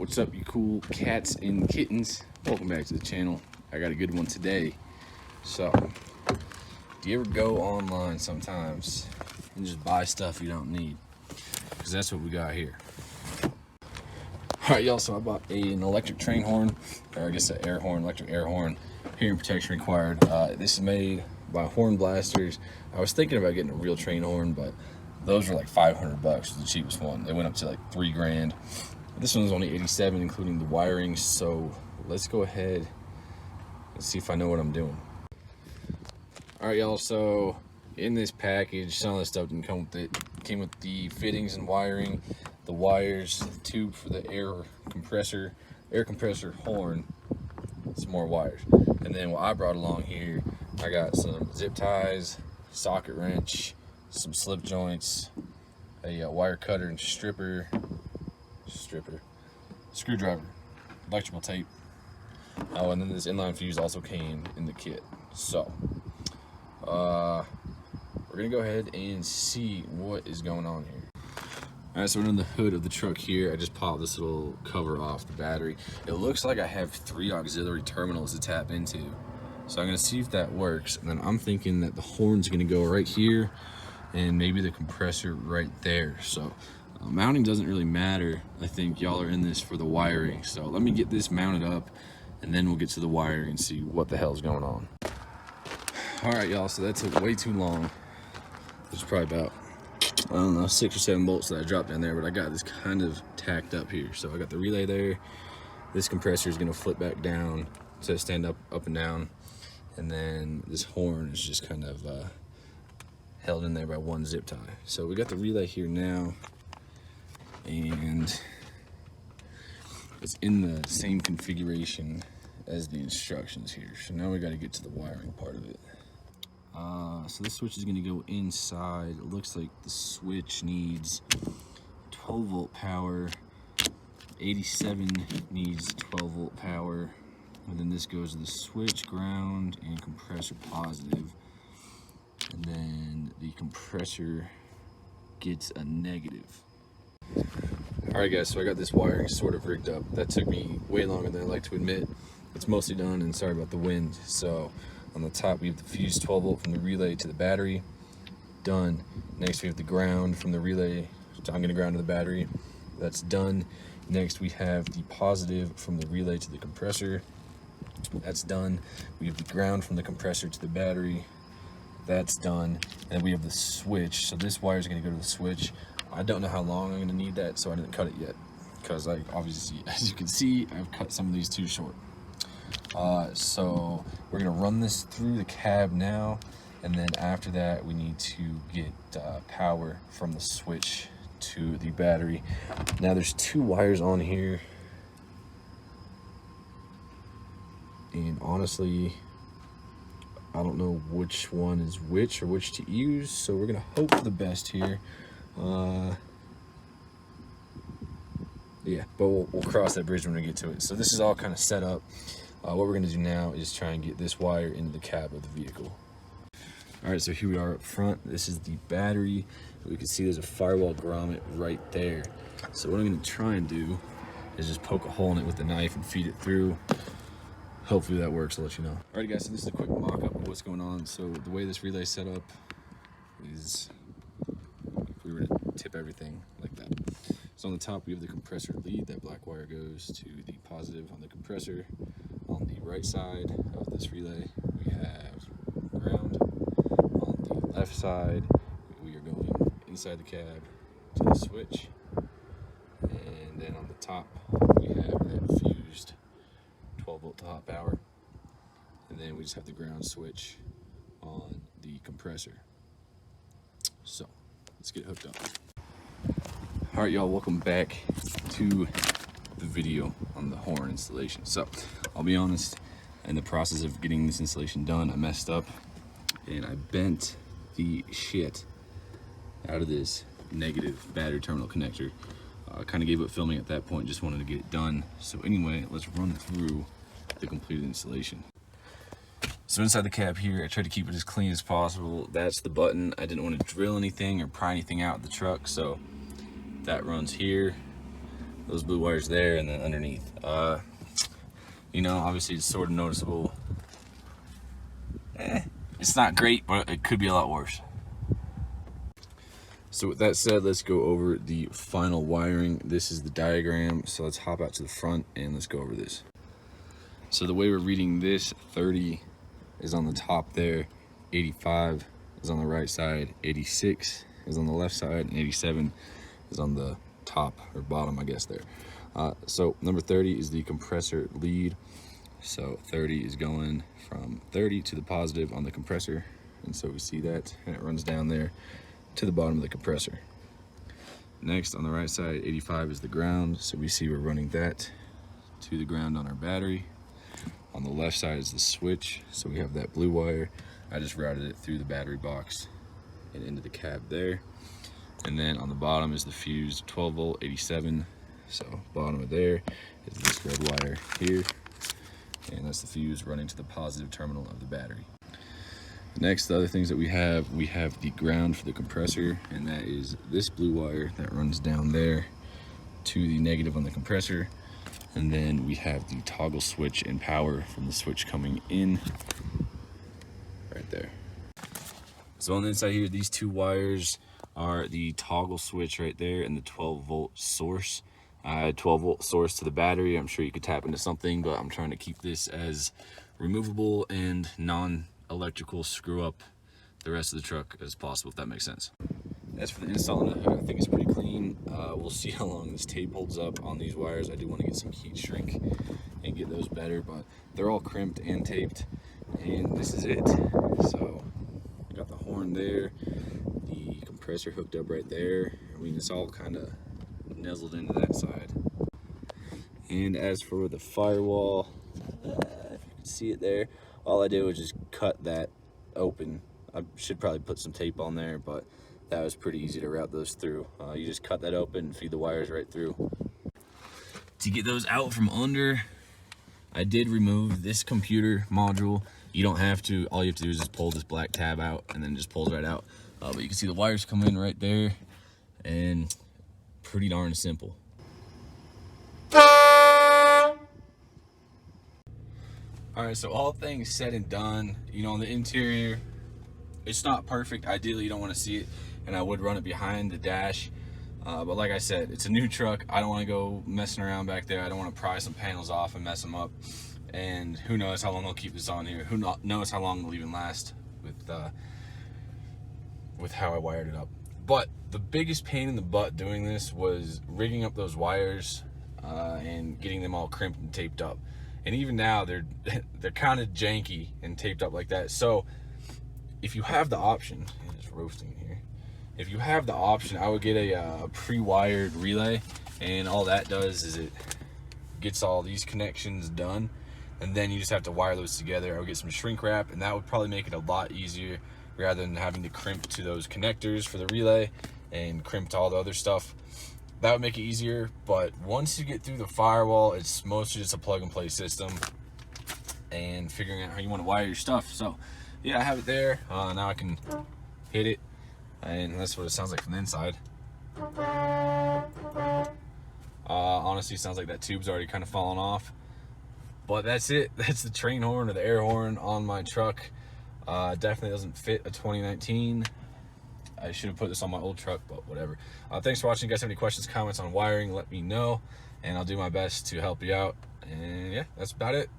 What's up, you cool cats and kittens? Welcome back to the channel. I got a good one today. So, do you ever go online sometimes and just buy stuff you don't need? Because that's what we got here. Alright, y'all, so I bought an electric train horn, or I guess an air horn, electric air horn, hearing protection required. This is made by Hornblasters. I was thinking about getting a real train horn, but those were like $500 was the cheapest one. They went up to like $3 grand. This one's only 87, including the wiring. So let's go ahead and see if I know what I'm doing. All right, y'all. So in this package, some of the stuff didn't come with it. It came with the fittings and wiring, the wires, the tube for the air compressor horn, some more wires, and then what I brought along here, I got some zip ties, socket wrench, some slip joints, a wire cutter and screwdriver, electrical tape. Oh, and then this inline fuse also came in the kit. So we're gonna go ahead and see what is going on here. All right, so we're in the hood of the truck here. I just popped this little cover off the battery. It looks like I have 3 auxiliary terminals to tap into, so I'm gonna see if that works. And then I'm thinking that the horn's gonna go right here and maybe the compressor right there. So mounting doesn't really matter. I think y'all are in this for the wiring. So let me get this mounted up and then we'll get to the wiring and see what the hell's going on. All right, y'all, so that took way too long. There's probably about, I don't know, 6 or 7 bolts that I dropped in there, but I got this kind of tacked up here. So I got the relay there. This compressor is gonna flip back down to stand up and down. And then this horn is just kind of held in there by one zip tie. So we got the relay here now, and it's in the same configuration as the instructions here. So now we got to get to the wiring part of it. So this switch is going to go inside. It looks like the switch needs 12 volt power, 87 needs 12 volt power, and then this goes to the switch, ground, and compressor positive. And then the compressor gets a negative. All right, guys, so I got this wiring sort of rigged up. That took me way longer than I like to admit. It's mostly done, and sorry about the wind. So on the top, we have the fuse 12 volt from the relay to the battery. Done. Next, we have the ground from the relay. I'm gonna ground to the battery. That's done. Next, we have the positive from the relay to the compressor. That's done. We have the ground from the compressor to the battery. That's done. And we have the switch. So this wire is going to go to the switch. I don't know how long I'm going to need that, so I didn't cut it yet, because I obviously, as you can see, I've cut some of these too short. So we're going to run this through the cab now, and then after that we need to get power from the switch to the battery. Now there's 2 wires on here, and honestly, I don't know which one is which or which to use, so we're gonna hope for the best here. Yeah, but we'll cross that bridge when we get to it. So this is all kind of set up. What we're gonna do now is try and get this wire into the cab of the vehicle. All right, so here we are up front. This is the battery. We can see there's a firewall grommet right there. So what I'm gonna try and do is just poke a hole in it with the knife and feed it through. Hopefully that works. I'll let you know. Alright, guys, so this is a quick mock-up of what's going on. So the way this relay is set up is if we were to tip everything like that. So on the top we have the compressor lead. That black wire goes to the positive on the compressor. On the right side of this relay we have ground. On the left side we are going inside the cab to the switch. And then on the top we have that fused 12 volt to hot power, and then we just have the ground switch on the compressor. So let's get hooked up. All right, y'all, welcome back to the video on the horn installation. So I'll be honest, in the process of getting this installation done, I messed up and I bent the shit out of this negative battery terminal connector. I kind of gave up filming at that point, just wanted to get it done. So anyway, let's run through the completed installation. So inside the cab here, I tried to keep it as clean as possible. That's the button. I didn't want to drill anything or pry anything out of the truck, so that runs here. those blue wires there, and then underneath. You know, obviously it's sort of noticeable. It's not great, but it could be a lot worse. So with that said, let's go over the final wiring. This is the diagram, so let's hop out to the front and let's go over this. So the way we're reading this, 30 is on the top there, 85 is on the right side, 86 is on the left side, and 87 is on the top or bottom, I guess there. So number 30 is the compressor lead. So 30 is going from 30 to the positive on the compressor, and so we see that, and it runs down there to the bottom of the compressor. Next, on the right side, 85 is the ground, so we see we're running that to the ground on our battery. On the left side is the switch, so we have that blue wire. I just routed it through the battery box and into the cab there. And then on the bottom is the fuse, 12 volt, 87. So bottom of there is this red wire here, and that's the fuse running to the positive terminal of the battery. Next, the other things that we have the ground for the compressor, and that is this blue wire that runs down there to the negative on the compressor. And then we have the toggle switch and power from the switch coming in right there. So on the inside here, these two wires are the toggle switch right there and the 12 volt source. I had 12 volt source to the battery. I'm sure you could tap into something, but I'm trying to keep this as removable and non-electrical screw up the rest of the truck as possible, if that makes sense. As for the install, I think it's pretty clean. We'll see how long this tape holds up on these wires. I do want to get some heat shrink and get those better, but they're all crimped and taped, and this is it. So got the horn there, the compressor hooked up right there. I mean, it's all kind of nuzzled into that side. And as for the firewall, if you can see it there, all I did was just cut that open. I should probably put some tape on there, but that was pretty easy to route those through. You just cut that open and feed the wires right through. To get those out from under, I did remove this computer module. You don't have to. All you have to do is just pull this black tab out, and then it just pulls right out. But you can see the wires come in right there, and pretty darn simple. All right, so all things said and done, you know, on the interior, it's not perfect. Ideally, you don't want to see it, and I would run it behind the dash. But like I said, it's a new truck. I don't want to go messing around back there. I don't want to pry some panels off and mess them up. And who knows how long they'll keep this on here. Who knows how long it'll even last with how I wired it up. But the biggest pain in the butt doing this was rigging up those wires and getting them all crimped and taped up. And even now, they're kind of janky and taped up like that. So if you have the option, it's roasting here. If you have the option, I would get a pre-wired relay, and all that does is it gets all these connections done, and then you just have to wire those together. I would get some shrink wrap, and that would probably make it a lot easier rather than having to crimp to those connectors for the relay and crimp to all the other stuff. That would make it easier, but once you get through the firewall, it's mostly just a plug and play system and figuring out how you want to wire your stuff. So yeah, I have it there. Now I can hit it, and that's what it sounds like from the inside. Honestly, it sounds like that tube's already kind of fallen off. But that's it. That's the train horn or the air horn on my truck. Definitely doesn't fit a 2019. I should have put this on my old truck, but whatever. Thanks for watching. If you guys have any questions, comments on wiring, let me know, and I'll do my best to help you out. And yeah, that's about it.